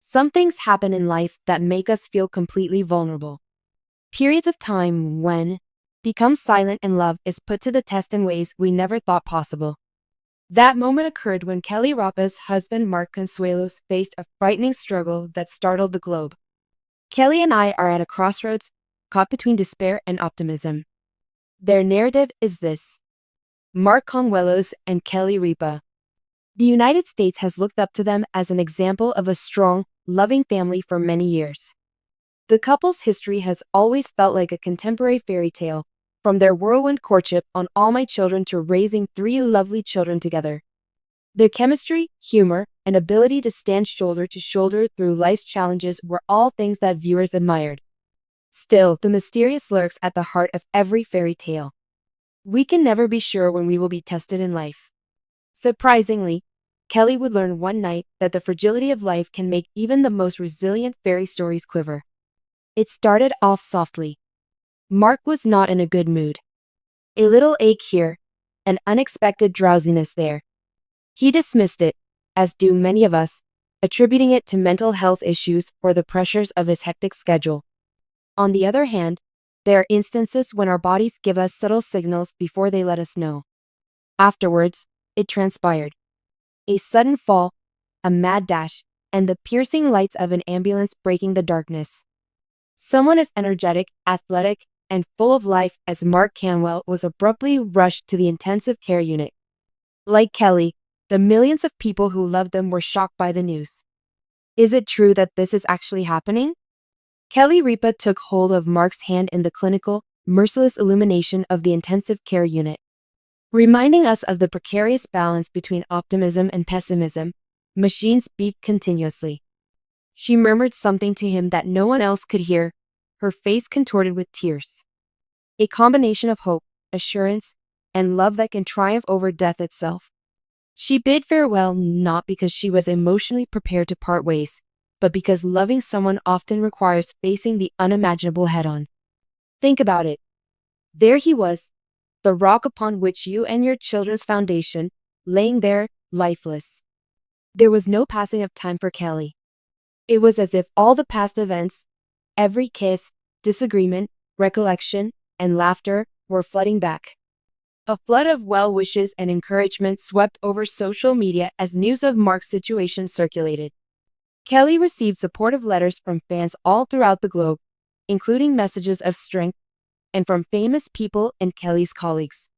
Some things happen in life that make us feel completely vulnerable. Periods of time when become silent and love is put to the test in ways we never thought possible. That moment occurred when Kelly Ripa's husband Mark Consuelos faced a frightening struggle that startled the globe. Kelly and I are at a crossroads, caught between despair and optimism. Their narrative is this: Mark Consuelos and Kelly Ripa. The United States has looked up to them as an example of a strong, loving family for many years. The couple's history has always felt like a contemporary fairy tale, from their whirlwind courtship on All My Children to raising three lovely children together. Their chemistry, humor, and ability to stand shoulder to shoulder through life's challenges were all things that viewers admired. Still, the mysterious lurks at the heart of every fairy tale. We can never be sure when we will be tested in life. Surprisingly, Kelly would learn one night that the fragility of life can make even the most resilient fairy stories quiver. It started off softly. Mark was not in a good mood. A little ache here, an unexpected drowsiness there. He dismissed it, as do many of us, attributing it to mental health issues or the pressures of his hectic schedule. On the other hand, there are instances when our bodies give us subtle signals before they let us know. Afterwards, it transpired. A sudden fall, a mad dash, and the piercing lights of an ambulance breaking the darkness. Someone as energetic, athletic, and full of life as Mark Canwell was abruptly rushed to the intensive care unit. Like Kelly, the millions of people who loved them were shocked by the news. Is it true that this is actually happening? Kelly Ripa took hold of Mark's hand in the clinical, merciless illumination of the intensive care unit. Reminding us of the precarious balance between optimism and pessimism, machines beeped continuously. She murmured something to him that no one else could hear, her face contorted with tears. A combination of hope, assurance, and love that can triumph over death itself. She bid farewell not because she was emotionally prepared to part ways, but because loving someone often requires facing the unimaginable head-on. Think about it. There he was, the rock upon which you and your children's foundation, laying there, lifeless. There was no passing of time for Kelly. It was as if all the past events, every kiss, disagreement, recollection, and laughter were flooding back. A flood of well wishes and encouragement swept over social media as news of Mark's situation circulated. Kelly received supportive letters from fans all throughout the globe, including messages of strength, and from famous people and Kelly's colleagues.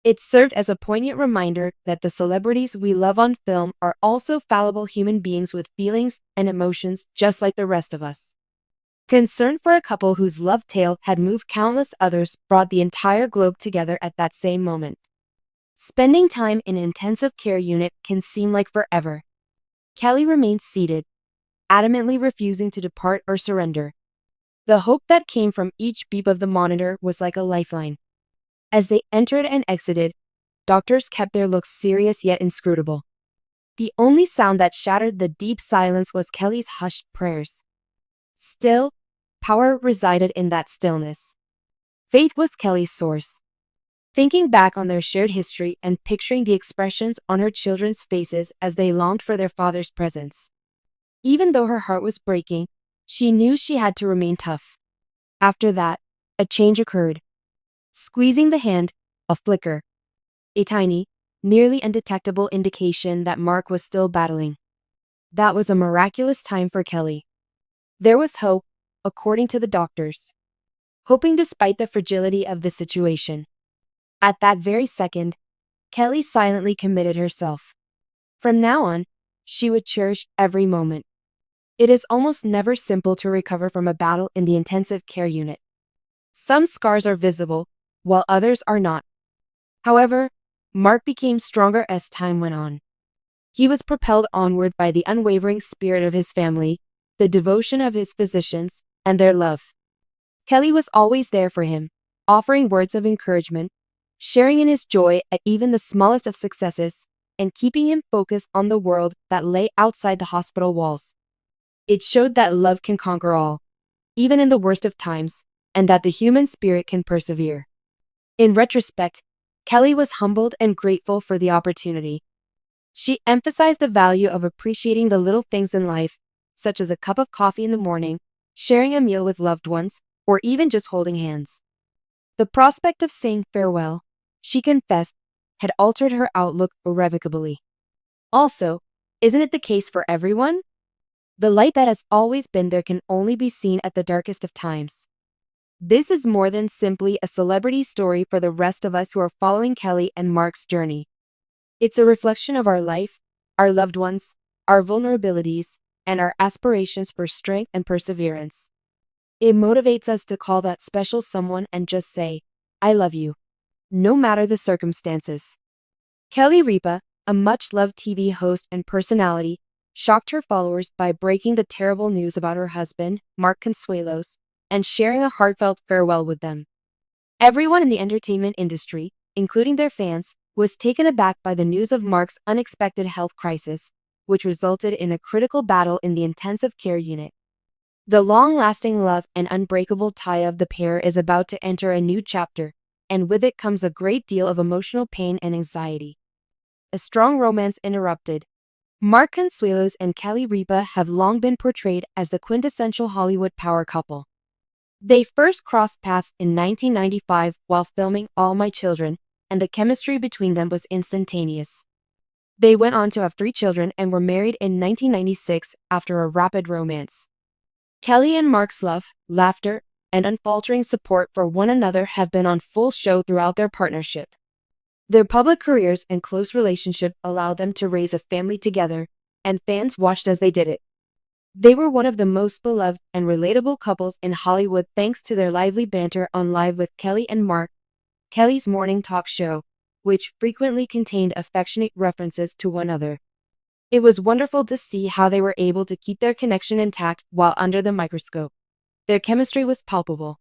It served as a poignant reminder that the celebrities we love on film are also fallible human beings with feelings and emotions just like the rest of us. Concern for a couple whose love tale had moved countless others brought the entire globe together at that same moment. Spending time in an intensive care unit can seem like forever. Kelly remained seated, adamantly refusing to depart or surrender. The hope that came from each beep of the monitor was like a lifeline. As they entered and exited, doctors kept their looks serious yet inscrutable. The only sound that shattered the deep silence was Kelly's hushed prayers. Still, power resided in that stillness. Faith was Kelly's source. Thinking back on their shared history and picturing the expressions on her children's faces as they longed for their father's presence. Even though her heart was breaking, she knew she had to remain tough. After that, a change occurred. Squeezing the hand, a flicker. A tiny, nearly undetectable indication that Mark was still battling. That was a miraculous time for Kelly. There was hope, according to the doctors. Hoping despite the fragility of the situation. At that very second, Kelly silently committed herself. From now on, she would cherish every moment. It is almost never simple to recover from a battle in the intensive care unit. Some scars are visible, while others are not. However, Mark became stronger as time went on. He was propelled onward by the unwavering spirit of his family, the devotion of his physicians, and their love. Kelly was always there for him, offering words of encouragement, sharing in his joy at even the smallest of successes, and keeping him focused on the world that lay outside the hospital walls. It showed that love can conquer all, even in the worst of times, and that the human spirit can persevere. In retrospect, Kelly was humbled and grateful for the opportunity. She emphasized the value of appreciating the little things in life, such as a cup of coffee in the morning, sharing a meal with loved ones, or even just holding hands. The prospect of saying farewell, she confessed, had altered her outlook irrevocably. Also, isn't it the case for everyone? The light that has always been there can only be seen at the darkest of times. This is more than simply a celebrity story for the rest of us who are following Kelly and Mark's journey. It's a reflection of our life, our loved ones, our vulnerabilities, and our aspirations for strength and perseverance. It motivates us to call that special someone and just say, I love you, no matter the circumstances. Kelly Ripa, a much-loved TV host and personality, shocked her followers by breaking the terrible news about her husband, Mark Consuelos, and sharing a heartfelt farewell with them. Everyone in the entertainment industry, including their fans, was taken aback by the news of Mark's unexpected health crisis, which resulted in a critical battle in the intensive care unit. The long-lasting love and unbreakable tie of the pair is about to enter a new chapter, and with it comes a great deal of emotional pain and anxiety. A strong romance interrupted. Mark Consuelos and Kelly Ripa have long been portrayed as the quintessential Hollywood power couple. They first crossed paths in 1995 while filming All My Children, and the chemistry between them was instantaneous. They went on to have 3 children and were married in 1996 after a rapid romance. Kelly and Mark's love, laughter, and unfaltering support for one another have been on full show throughout their partnership. Their public careers and close relationship allowed them to raise a family together, and fans watched as they did it. They were one of the most beloved and relatable couples in Hollywood thanks to their lively banter on Live with Kelly and Mark, Kelly's morning talk show, which frequently contained affectionate references to one another. It was wonderful to see how they were able to keep their connection intact while under the microscope. Their chemistry was palpable.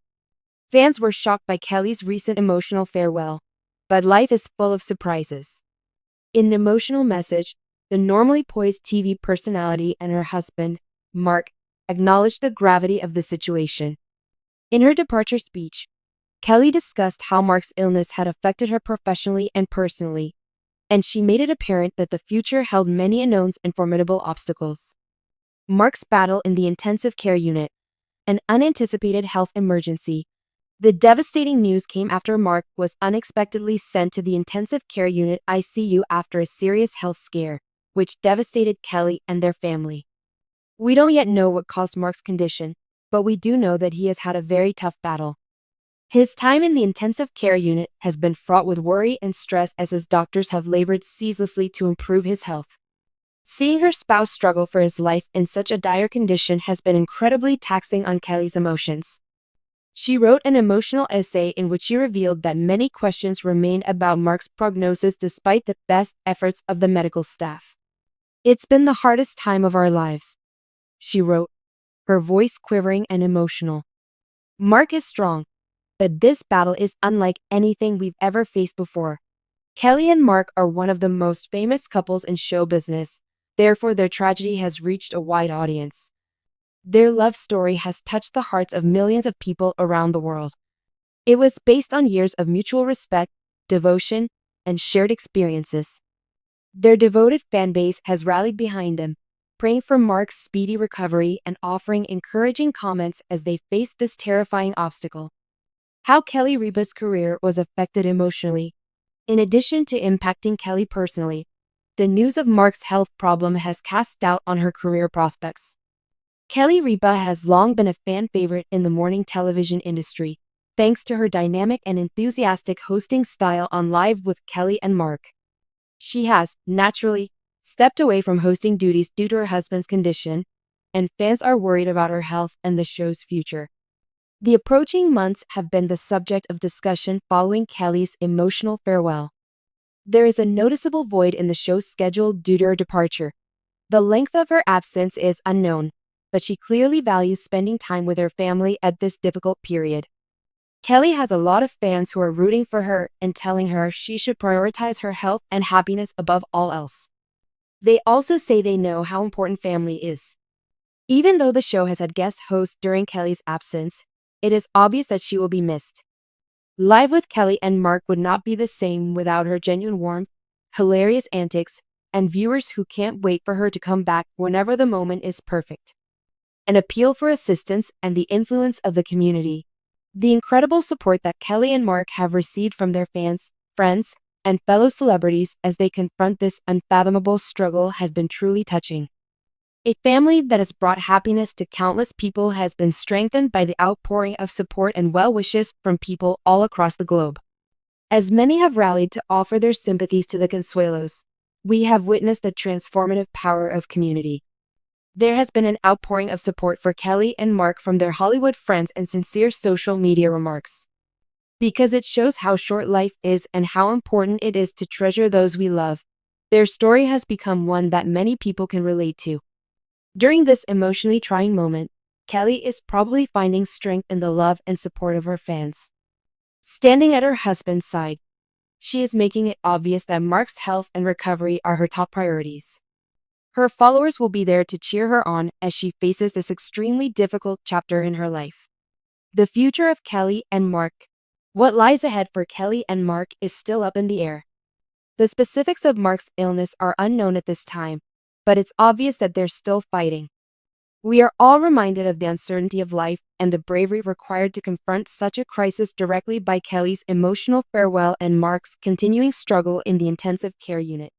Fans were shocked by Kelly's recent emotional farewell, but life is full of surprises. In an emotional message, the normally poised TV personality and her husband, Mark, acknowledged the gravity of the situation. In her departure speech, Kelly discussed how Mark's illness had affected her professionally and personally, and she made it apparent that the future held many unknowns and formidable obstacles. Mark's battle in the intensive care unit, an unanticipated health emergency. The devastating news came after Mark was unexpectedly sent to the intensive care unit ICU after a serious health scare, which devastated Kelly and their family. We don't yet know what caused Mark's condition, but we do know that he has had a very tough battle. His time in the intensive care unit has been fraught with worry and stress as his doctors have labored ceaselessly to improve his health. Seeing her spouse struggle for his life in such a dire condition has been incredibly taxing on Kelly's emotions. She wrote an emotional essay in which she revealed that many questions remain about Mark's prognosis despite the best efforts of the medical staff. It's been the hardest time of our lives, she wrote, her voice quivering and emotional. Mark is strong, but this battle is unlike anything we've ever faced before. Kelly and Mark are one of the most famous couples in show business, therefore their tragedy has reached a wide audience. Their love story has touched the hearts of millions of people around the world. It was based on years of mutual respect, devotion, and shared experiences. Their devoted fan base has rallied behind them, praying for Mark's speedy recovery and offering encouraging comments as they faced this terrifying obstacle. How Kelly Ripa's career was affected emotionally. In addition to impacting Kelly personally, the news of Mark's health problem has cast doubt on her career prospects. Kelly Ripa has long been a fan favorite in the morning television industry, thanks to her dynamic and enthusiastic hosting style on Live with Kelly and Mark. She has, naturally, stepped away from hosting duties due to her husband's condition, and fans are worried about her health and the show's future. The approaching months have been the subject of discussion following Kelly's emotional farewell. There is a noticeable void in the show's schedule due to her departure. The length of her absence is unknown, but she clearly values spending time with her family at this difficult period. Kelly has a lot of fans who are rooting for her and telling her she should prioritize her health and happiness above all else. They also say they know how important family is. Even though the show has had guest hosts during Kelly's absence, it is obvious that she will be missed. Live with Kelly and Mark would not be the same without her genuine warmth, hilarious antics, and viewers who can't wait for her to come back whenever the moment is perfect. an appeal for assistance, and the influence of the community. The incredible support that Kelly and Mark have received from their fans, friends, and fellow celebrities as they confront this unfathomable struggle has been truly touching. A family that has brought happiness to countless people has been strengthened by the outpouring of support and well wishes from people all across the globe. As many have rallied to offer their sympathies to the Consuelos, we have witnessed the transformative power of community. There has been an outpouring of support for Kelly and Mark from their Hollywood friends and sincere social media remarks. Because it shows how short life is and how important it is to treasure those we love, their story has become one that many people can relate to. During this emotionally trying moment, Kelly is probably finding strength in the love and support of her fans. Standing at her husband's side, she is making it obvious that Mark's health and recovery are her top priorities. Her followers will be there to cheer her on as she faces this extremely difficult chapter in her life. The future of Kelly and Mark. What lies ahead for Kelly and Mark is still up in the air. The specifics of Mark's illness are unknown at this time, but it's obvious that they're still fighting. We are all reminded of the uncertainty of life and the bravery required to confront such a crisis directly by Kelly's emotional farewell and Mark's continuing struggle in the intensive care unit.